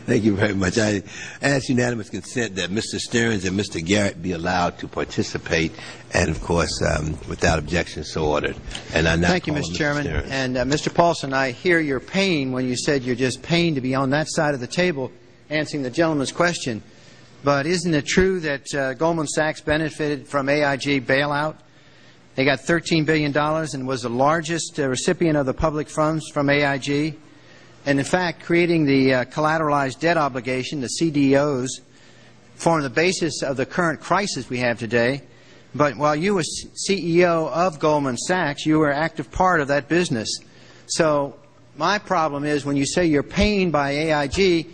Thank you very much. I ask unanimous consent that Mr. Stearns and Mr. Garrett be allowed to participate, and of course, without objection, so ordered. And I now Thank you, Mr. Chairman. Stearns. And Mr. Paulson, I hear your pain when you said you're just pained to be on that side of the table answering the gentleman's question. But isn't it true that Goldman Sachs benefited from AIG bailout? They got $13 billion and was the largest recipient of the public funds from AIG. And in fact, creating the collateralized debt obligation, the CDOs, form the basis of the current crisis we have today. But while you were CEO of Goldman Sachs, you were an active part of that business. So my problem is when you say you're pained by AIG,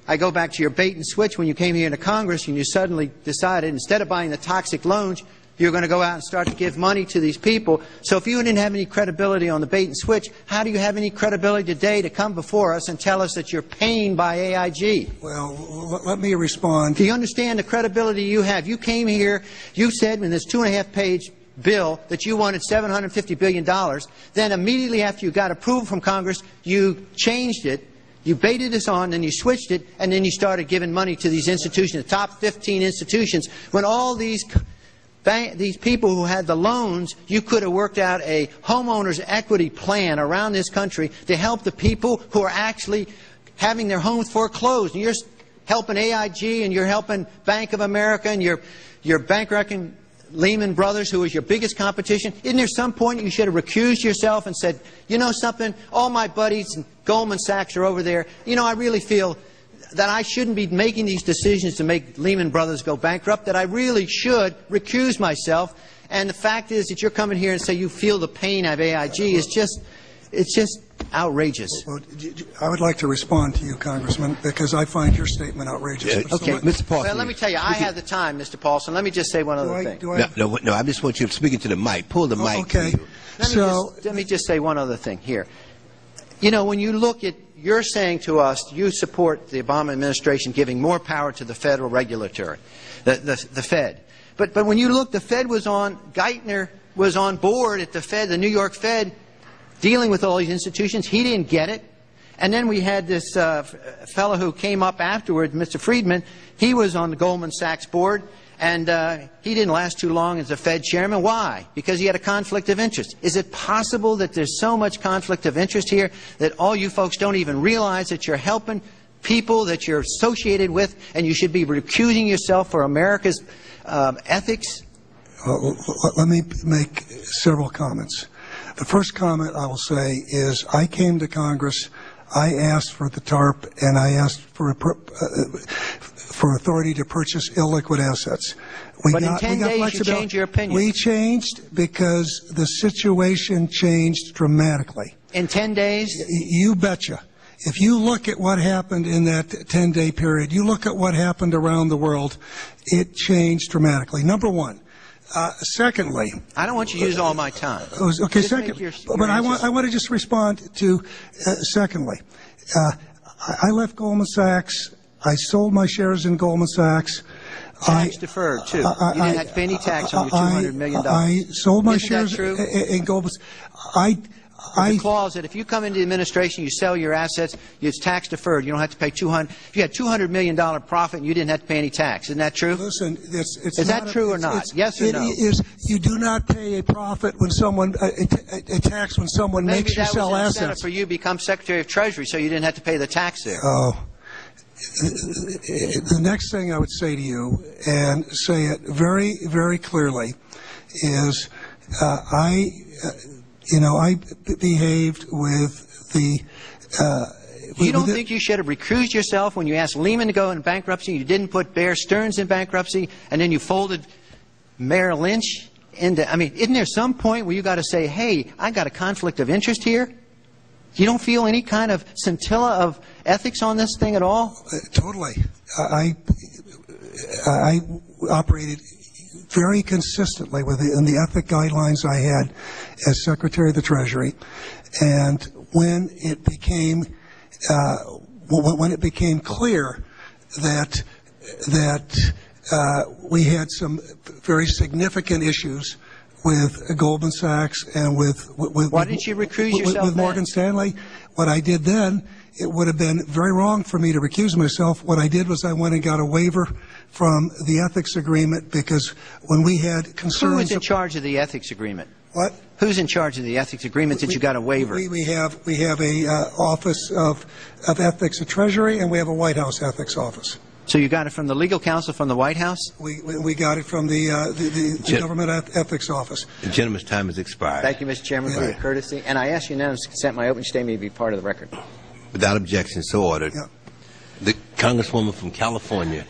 I go back to your bait and switch when you came here into Congress and you suddenly decided instead of buying the toxic loans, you're going to go out and start to give money to these people. So if you didn't have any credibility on the bait and switch, how do you have any credibility today to come before us and tell us that you're pained by AIG? Well, let me respond. Do you understand the credibility you have? You came here, you said in this 2.5-page bill that you wanted $750 billion. Then immediately after you got approval from Congress, you changed it. You baited us on, then you switched it, and then you started giving money to these institutions, the top 15 institutions, when all these people who had the loans, you could have worked out a homeowners equity plan around this country to help the people who are actually having their homes foreclosed. And you're helping AIG and you're helping Bank of America and you're bankrupting Lehman Brothers, who was your biggest competition. Isn't there some point you should have recused yourself and said, you know something, all my buddies and Goldman Sachs are over there. You know, I really feel that I shouldn't be making these decisions to make Lehman Brothers go bankrupt, that I really should recuse myself. And the fact is that you're coming here and say you feel the pain of AIG is just, it's just outrageous. Well, I would like to respond to you, Congressman, because I find your statement outrageous. Okay, Mr. Paulson. Well, let me tell you, I have the time, Mr. Paulson. Let me just say one other thing. No, I just want you speaking to the mic. Pull the mic. Okay. Let me just say one other thing here. You know, when you look at, you're saying to us, you support the Obama administration giving more power to the federal regulatory, the Fed. But when you look, the Fed was on, Geithner was on board at the Fed, the New York Fed, dealing with all these institutions. He didn't get it. And then we had this fellow who came up afterwards, Mr. Friedman. He was on the Goldman Sachs board. And he didn't last too long as a Fed chairman. Why? Because he had a conflict of interest. Is it possible that there's so much conflict of interest here that all you folks don't even realize that you're helping people that you're associated with and you should be recusing yourself for America's ethics? Let me make several comments. The first comment I will say is I came to Congress, I asked for the TARP, and I asked for authority to purchase illiquid assets. But in 10 days you changed your opinion. We changed because the situation changed dramatically. In 10 days? You betcha. If you look at what happened in that 10-day period, you look at what happened around the world, it changed dramatically. Number one. Secondly, I don't want you to use all my time. Okay, but I want to just respond to secondly. I left Goldman Sachs. I sold my shares in Goldman Sachs. Tax deferred too. You didn't have to pay any tax on your $200 million. I sold my shares in Goldman Sachs. The clause that if you come into the administration, you sell your assets, it's tax deferred. You don't have to pay $200. If you had $200 million profit, and you didn't have to pay any tax. Isn't that true? Listen, is that true or not? Yes or no? It is. You do not pay a profit when someone a tax when someone makes you sell assets. Maybe that was an incentive for you to become Secretary of Treasury, so you didn't have to pay the tax there. Oh. The next thing I would say to you, and say it very, very clearly, is I behaved with the... You don't think you should have recused yourself when you asked Lehman to go in bankruptcy, you didn't put Bear Stearns in bankruptcy, and then you folded Merrill Lynch into... I mean, isn't there some point where you got to say, hey, I got a conflict of interest here? You don't feel any kind of scintilla of ethics on this thing at all? Totally. I operated very consistently within the ethic guidelines I had as Secretary of the Treasury, and when it became clear that we had some very significant issues with Goldman Sachs and with why didn't you recuse yourself with Morgan Stanley, what I did then it would have been very wrong for me to recuse myself. What I did was I went and got a waiver from the ethics agreement, because when we had concerns... Who is in charge of the ethics agreement? What? Who's in charge of the ethics agreement that you got a waiver? We have a Office of Ethics at Treasury, and we have a White House ethics office. So you got it from the legal counsel from the White House? We got it from the Government Ethics Office. The gentleman's time has expired. Thank you, Mr. Chairman, for your courtesy. And I ask unanimous consent my opening statement be part of the record. Without objection, so ordered. Yeah. The Congresswoman from California.